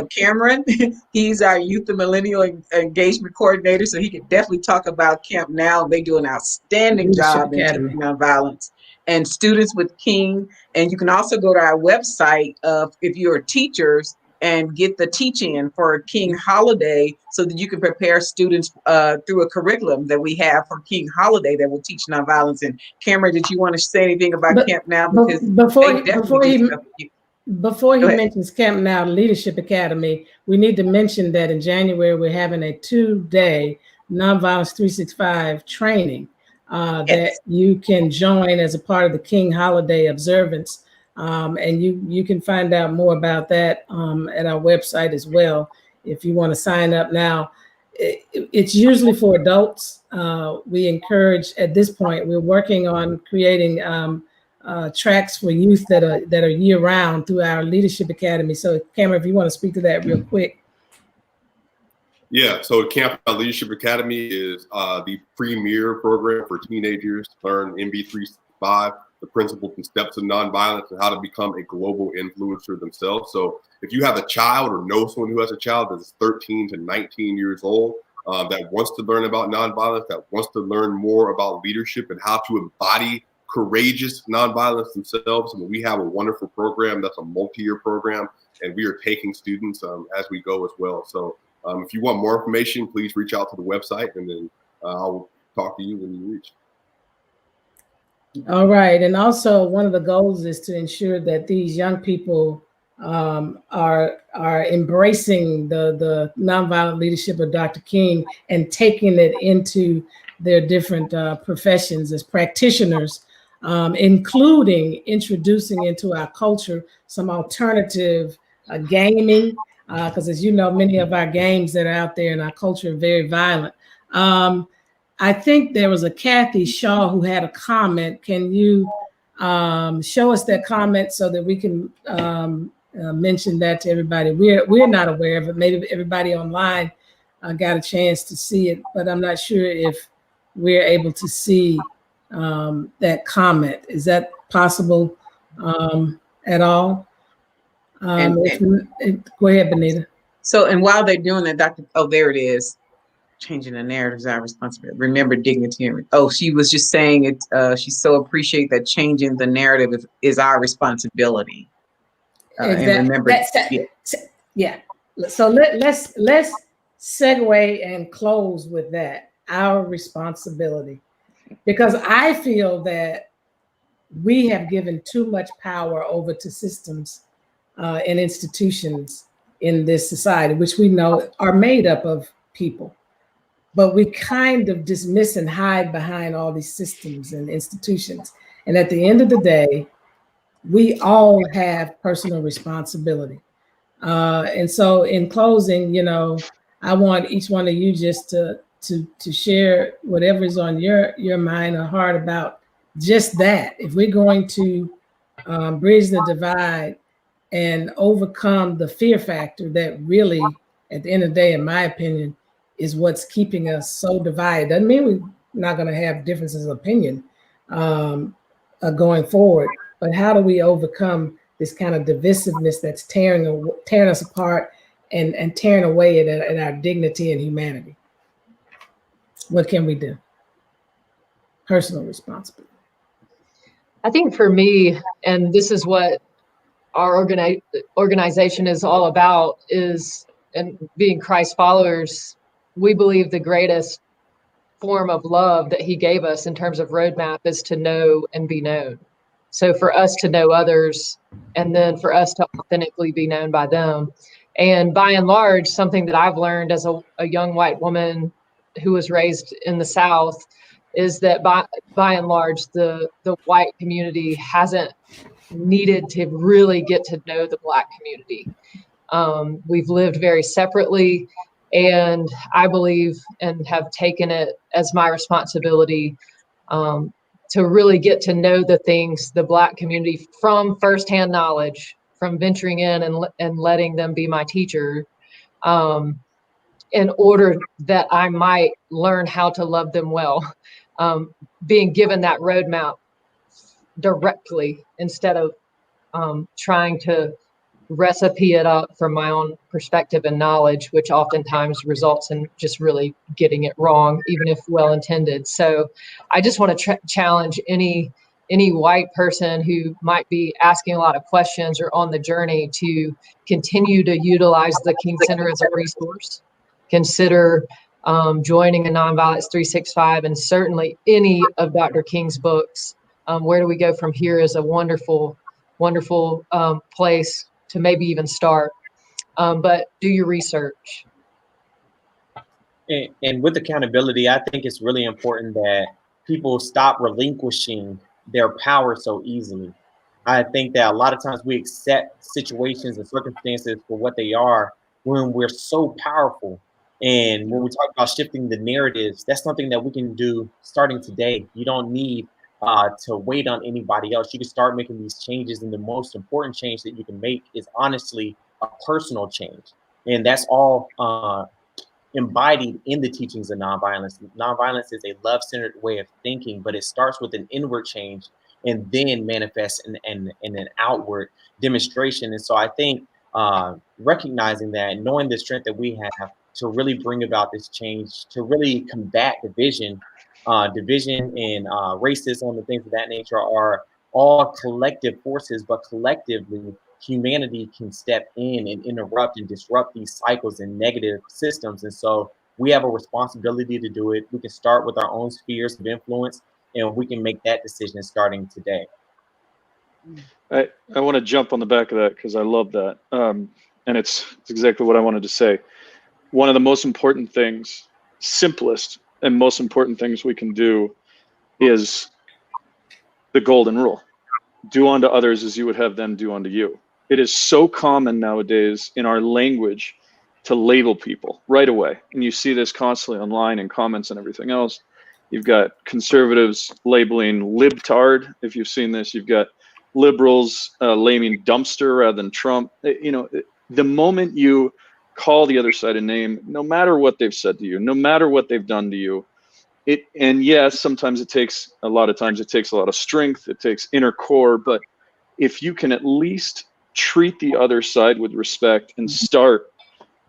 Speaker 3: Cameron. He's our Youth and Millennial Engagement Coordinator, so he can definitely talk about Camp Now. They do an outstanding job in teaching nonviolence. And Students with King. And you can also go to our website if you're teachers and get the teach-in for King Holiday so that you can prepare students through a curriculum that we have for King Holiday that will teach nonviolence. And Cameron, did you want to say anything about Camp Now? Because
Speaker 2: before he mentions Camp Now Leadership Academy, we need to mention that in January, we're having a 2-day Nonviolence 365 training that you can join as a part of the King Holiday observance. And you can find out more about that at our website as well if you want to sign up now. It's usually for adults. We encourage, at this point, we're working on creating tracks for youth that are year-round through our Leadership Academy. So Cameron, if you want to speak to that real quick.
Speaker 7: Yeah, so Camp Now Leadership Academy is the premier program for teenagers to learn NV365, the principles and steps of nonviolence, and how to become a global influencer themselves. So if you have a child or know someone who has a child that's 13 to 19 years old that wants to learn about nonviolence, that wants to learn more about leadership and how to embody courageous nonviolence themselves, I mean, we have a wonderful program that's a multi-year program, and we are taking students as we go as well. So if you want more information, please reach out to the website, and then I'll talk to you when you reach.
Speaker 2: All right. And also one of the goals is to ensure that these young people are embracing the nonviolent leadership of Dr. King and taking it into their different professions as practitioners, including introducing into our culture some alternative gaming, because as you know, many of our games that are out there in our culture are very violent. I think there was a Kathy Shaw who had a comment. Can you show us that comment so that we can mention that to everybody? We're not aware of it. Maybe everybody online got a chance to see it, but I'm not sure if we're able to see that comment. Is that possible at all? Go ahead, Benita.
Speaker 3: So, and while they're doing that, there it is. Changing the narrative is our responsibility. Remember dignity. She was just saying it. She so appreciate that changing the narrative is our responsibility. And remember,
Speaker 2: yeah. So let's segue and close with that. Our responsibility, because I feel that we have given too much power over to systems and institutions in this society, which we know are made up of people. But we kind of dismiss and hide behind all these systems and institutions. And at the end of the day, we all have personal responsibility. And so in closing, I want each one of you just to share whatever is on your mind or heart about just that. If we're going to bridge the divide and overcome the fear factor that really, at the end of the day, in my opinion, is what's keeping us so divided. Doesn't mean we're not going to have differences of opinion going forward, but how do we overcome this kind of divisiveness that's tearing us apart and tearing away at our dignity and humanity? What can we do? Personal responsibility.
Speaker 1: I think for me, and this is what our organization is all about, and being Christ followers, we believe the greatest form of love that he gave us in terms of roadmap is to know and be known. So for us to know others, and then for us to authentically be known by them. And by and large, something that I've learned as a young white woman who was raised in the South is that by and large, the white community hasn't needed to really get to know the Black community. We've lived very separately, and I believe and have taken it as my responsibility to really get to know the things, the Black community, from firsthand knowledge, from venturing in and letting them be my teacher, in order that I might learn how to love them well, being given that roadmap directly instead of trying to recipe it up from my own perspective and knowledge, which oftentimes results in just really getting it wrong, even if well-intended. So I just want to challenge any white person who might be asking a lot of questions or on the journey to continue to utilize the King Center as a resource. Consider joining a Nonviolence 365, and certainly any of Dr. King's books. Where Do We Go From Here is a wonderful, wonderful place to maybe even start, but do your research.
Speaker 4: And with accountability, I think it's really important that people stop relinquishing their power so easily. I think that a lot of times we accept situations and circumstances for what they are when we're so powerful. And when we talk about shifting the narratives, that's something that we can do starting today. You don't need to wait on anybody else. You can start making these changes, and the most important change that you can make is honestly a personal change. And that's all embodied in the teachings of nonviolence. Nonviolence is a love-centered way of thinking, but it starts with an inward change and then manifests in an outward demonstration. And so I think recognizing that, knowing the strength that we have to really bring about this change, to really combat division and racism and things of that nature are all collective forces, but collectively humanity can step in and interrupt and disrupt these cycles and negative systems. And so we have a responsibility to do it. We can start with our own spheres of influence, and we can make that decision starting today.
Speaker 5: I want to jump on the back of that because I love that. And it's exactly what I wanted to say. One of the most important things, simplest and most important things we can do is the golden rule. Do unto others as you would have them do unto you. It is so common nowadays in our language to label people right away. And you see this constantly online in comments and everything else. You've got conservatives labeling libtard. If you've seen this, you've got liberals labelling dumpster rather than Trump. You know, the moment you call the other side a name, no matter what they've said to you, no matter what they've done to you, and yes, sometimes a lot of times it takes a lot of strength, it takes inner core, but if you can at least treat the other side with respect and start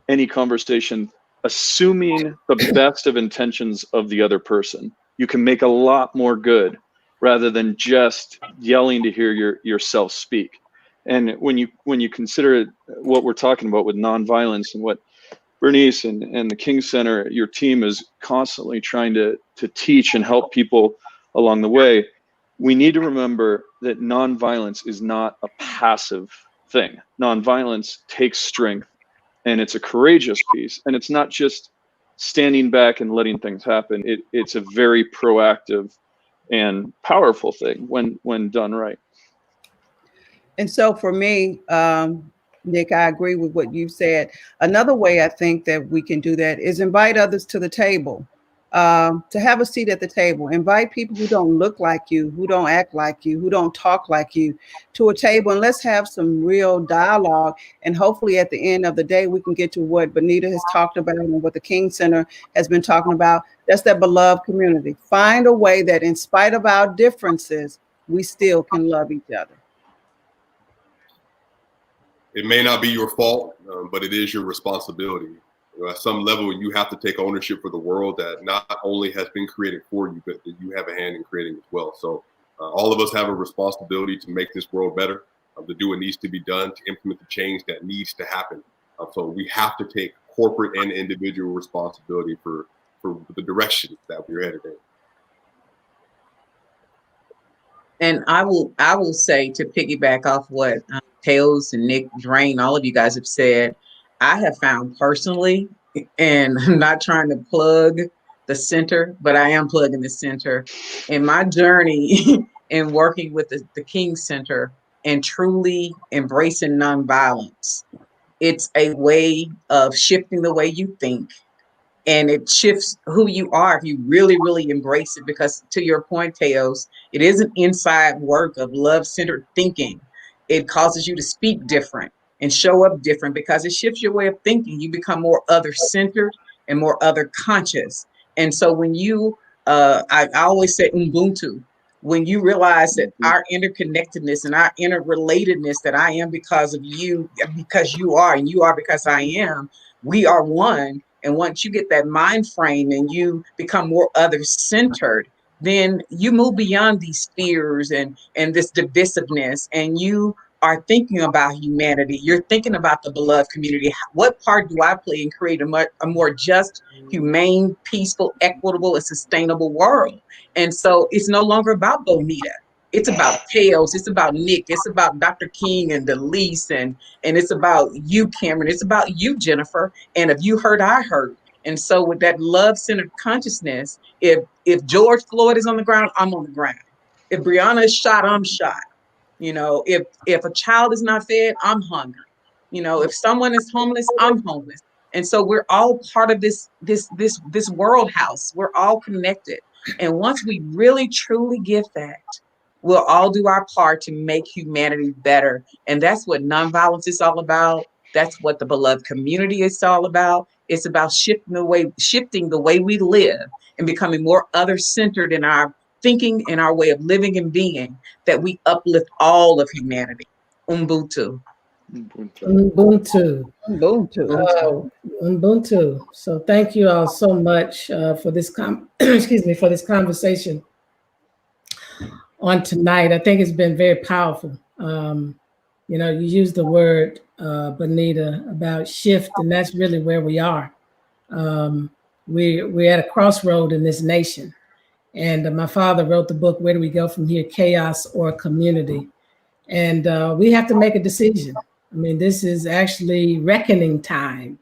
Speaker 5: any conversation assuming the best of intentions of the other person, you can make a lot more good rather than just yelling to hear yourself speak. And when you consider what we're talking about with nonviolence and what Bernice and the King Center, your team is constantly trying to teach and help people along the way, we need to remember that nonviolence is not a passive thing. Nonviolence takes strength, and it's a courageous piece. And it's not just standing back and letting things happen. It's a very proactive and powerful thing when done right.
Speaker 6: And so for me, Nick, I agree with what you said. Another way I think that we can do that is invite others to the table. to have a seat at the table. Invite people who don't look like you, who don't act like you, who don't talk like you to a table, and let's have some real dialogue. And hopefully at the end of the day, we can get to what Bonita has talked about and what the King Center has been talking about. That's that beloved community. Find a way that in spite of our differences, we still can love each other.
Speaker 7: It may not be your fault, but it is your responsibility. At some level, you have to take ownership for the world that not only has been created for you, but that you have a hand in creating as well. So all of us have a responsibility to make this world better, to do what needs to be done, to implement the change that needs to happen. So we have to take corporate and individual responsibility for the direction that we're headed in.
Speaker 3: And I will say, to piggyback off what Teos and Nick, Drain, all of you guys have said, I have found personally, and I'm not trying to plug the center, but I am plugging the center in my journey in working with the King Center and truly embracing nonviolence. It's a way of shifting the way you think, and it shifts who you are if you really, really embrace it. Because to your point, Teos, it is an inside work of love-centered thinking. It causes you to speak different and show up different because it shifts your way of thinking. You become more other-centered and more other-conscious. And so when you, I always say Ubuntu, when you realize that our interconnectedness and our interrelatedness, that I am because of you, because you are, and you are because I am, we are one. And once you get that mind frame and you become more other-centered, then you move beyond these fears and this divisiveness, and you are thinking about humanity. You're thinking about the beloved community. What part do I play in creating a more just, humane, peaceful, equitable, and sustainable world? And so it's no longer about Bonita. It's about Teos. It's about Nick. It's about Dr. King and Delise, and it's about you, Cameron. It's about you, Jennifer. And if you hurt, I hurt. And so with that love-centered consciousness, if George Floyd is on the ground, I'm on the ground. If Breonna is shot, I'm shot. You know, if a child is not fed, I'm hungry. You know, if someone is homeless, I'm homeless. And so we're all part of this world house. We're all connected. And once we really truly get that, we'll all do our part to make humanity better. And that's what nonviolence is all about. That's what the beloved community is all about. It's about shifting the way we live and becoming more other-centered in our thinking and our way of living and being, that we uplift all of humanity. Ubuntu.
Speaker 2: Ubuntu.
Speaker 6: Ubuntu.
Speaker 2: Ubuntu. So thank you all so much for this for this conversation on tonight. I think it's been very powerful. You know, you used the word, Bonita, about shift, and that's really where we are. We're at a crossroad in this nation. And my father wrote the book, Where Do We Go From Here? Chaos or Community? And we have to make a decision. I mean, this is actually reckoning time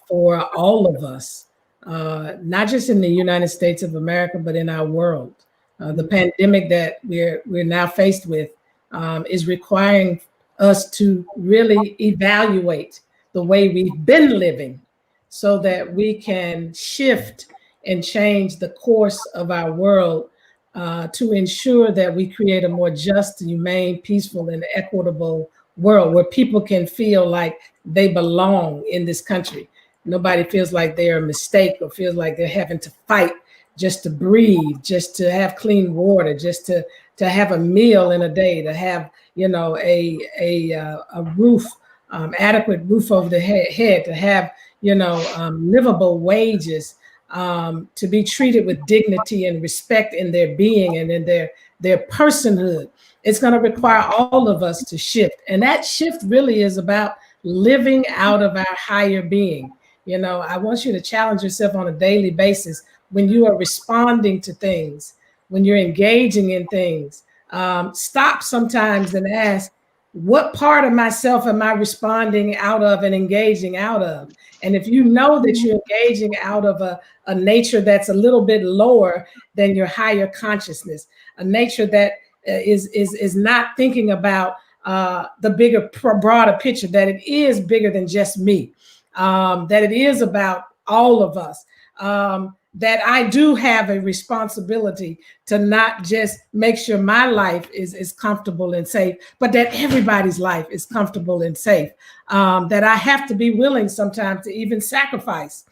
Speaker 2: for all of us, not just in the United States of America, but in our world. The pandemic that we're now faced with is requiring us to really evaluate the way we've been living so that we can shift and change the course of our world to ensure that we create a more just, humane, peaceful, and equitable world where people can feel like they belong in this country. Nobody feels like they're a mistake or feels like they're having to fight just to breathe, just to have clean water, just to have a meal in a day, to have, you know, a roof, adequate roof over the head, to have, you know, livable wages, to be treated with dignity and respect in their being and in their personhood. It's going to require all of us to shift. And that shift really is about living out of our higher being. You know, I want you to challenge yourself on a daily basis when you are responding to things, when you're engaging in things. Stop sometimes and ask, what part of myself am I responding out of and engaging out of? And if you know that you're engaging out of a nature that's a little bit lower than your higher consciousness, a nature that is not thinking about the bigger, broader picture, that it is bigger than just me, that it is about all of us, that I do have a responsibility to not just make sure my life is comfortable and safe, but that everybody's life is comfortable and safe. That I have to be willing sometimes to even sacrifice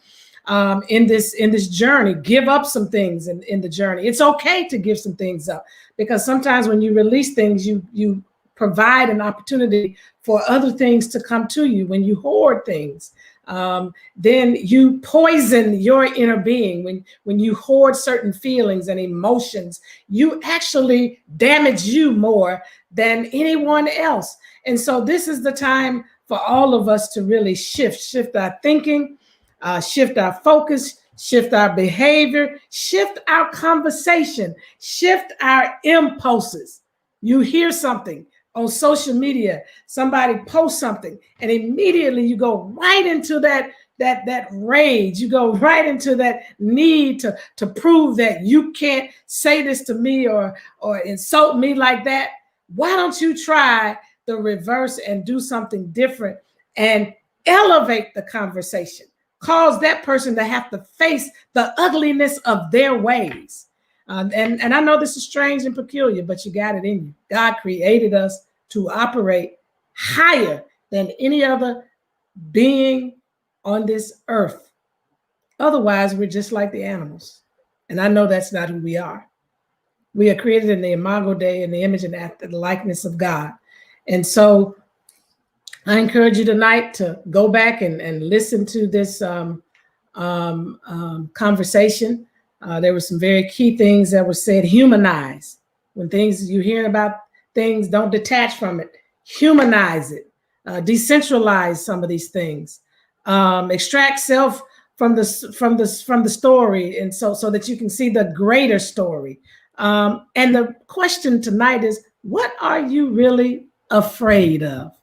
Speaker 2: in this journey, give up some things in the journey. It's okay to give some things up, because sometimes when you release things, you provide an opportunity for other things to come to you. When you hoard things, then you poison your inner being. When you hoard certain feelings and emotions, you actually damage you more than anyone else. And so this is the time for all of us to really shift our thinking, shift our focus, shift our behavior, shift our conversation, shift our impulses. You hear something on social media, somebody posts something, and immediately you go right into that rage. You go right into that need to prove that you can't say this to me or insult me like that. Why don't you try the reverse and do something different and elevate the conversation? Cause that person to have to face the ugliness of their ways. And I know this is strange and peculiar, but you got it in you. God created us to operate higher than any other being on this earth. Otherwise, we're just like the animals. And I know that's not who we are. We are created in the imago Dei, in the image and after the likeness of God. And so I encourage you tonight to go back and listen to this conversation. There were some very key things that were said. Humanize. When things you're hearing about things, don't detach from it. Humanize it. Decentralize some of these things. Extract self from the story, and so that you can see the greater story. And the question tonight is, what are you really afraid of?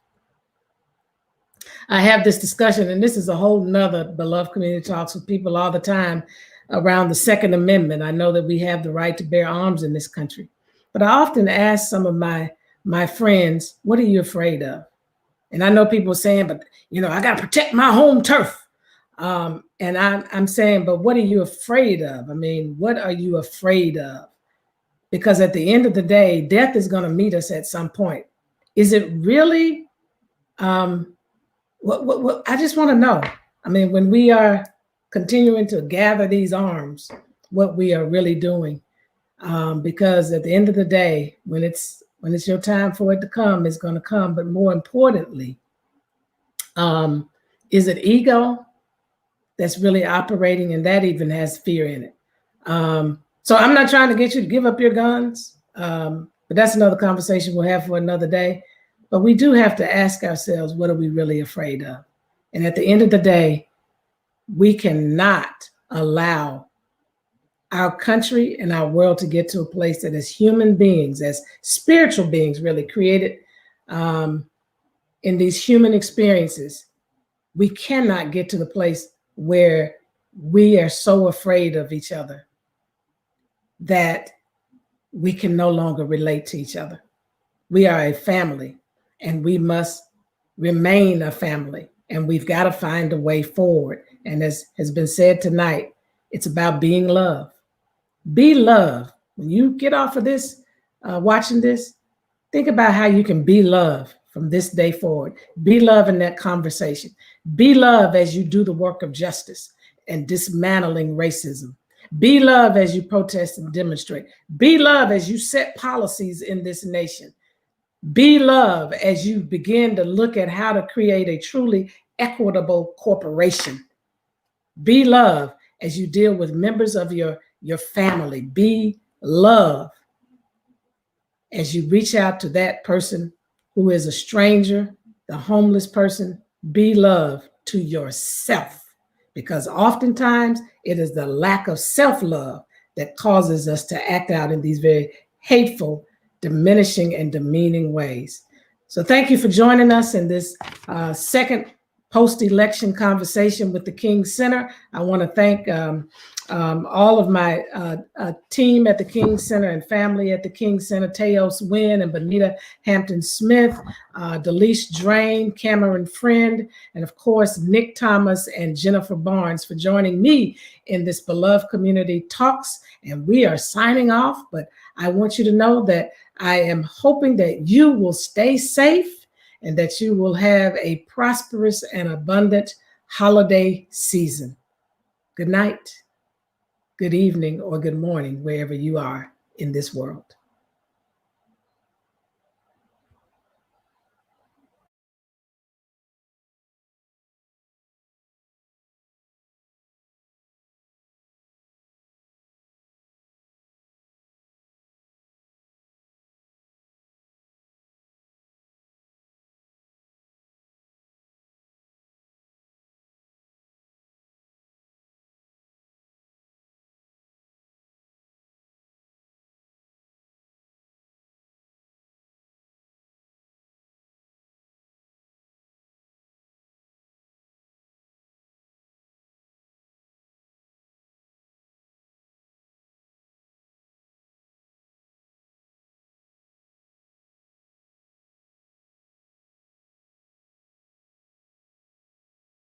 Speaker 2: I have this discussion, and this is a whole nother Beloved Community Talks with people all the time around the Second Amendment. I know that we have the right to bear arms in this country, but I often ask some of my friends, what are you afraid of? And I know people are saying, but I got to protect my home turf. And I'm saying, but what are you afraid of? I mean, what are you afraid of? Because at the end of the day, death is going to meet us at some point. Is it really, what I just want to know. I mean, when we are continuing to gather these arms, what we are really doing. Because at the end of the day, when it's your time for it to come, it's going to come. But more importantly, is it ego that's really operating? And that even has fear in it. So I'm not trying to get you to give up your guns, but that's another conversation we'll have for another day. But we do have to ask ourselves, what are we really afraid of? And at the end of the day, we cannot allow our country and our world to get to a place that as human beings, as spiritual beings really created in these human experiences, we cannot get to the place where we are so afraid of each other that we can no longer relate to each other. We are a family, and we must remain a family, and we've got to find a way forward. And as has been said tonight, it's about being love. Be love. When you get off of this, watching this, think about how you can be love from this day forward. Be love in that conversation. Be love as you do the work of justice and dismantling racism. Be love as you protest and demonstrate. Be love as you set policies in this nation. Be love as you begin to look at how to create a truly equitable corporation. Be love as you deal with members of your family. Be love as you reach out to that person who is a stranger, the homeless person. Be love to yourself, because oftentimes it is the lack of self-love that causes us to act out in these very hateful, diminishing, and demeaning ways. So thank you for joining us in this second post-election conversation with the King Center. I want to thank all of my team at the King Center and family at the King Center, Teos Wynn and Bonita Hampton-Smith, Delisha Drain, Cameron Friend, and of course, Nick Thomas and Jennifer Barnes for joining me in this beloved community talks. And we are signing off, but I want you to know that I am hoping that you will stay safe and that you will have a prosperous and abundant holiday season. Good night, good evening, or good morning, wherever you are in this world.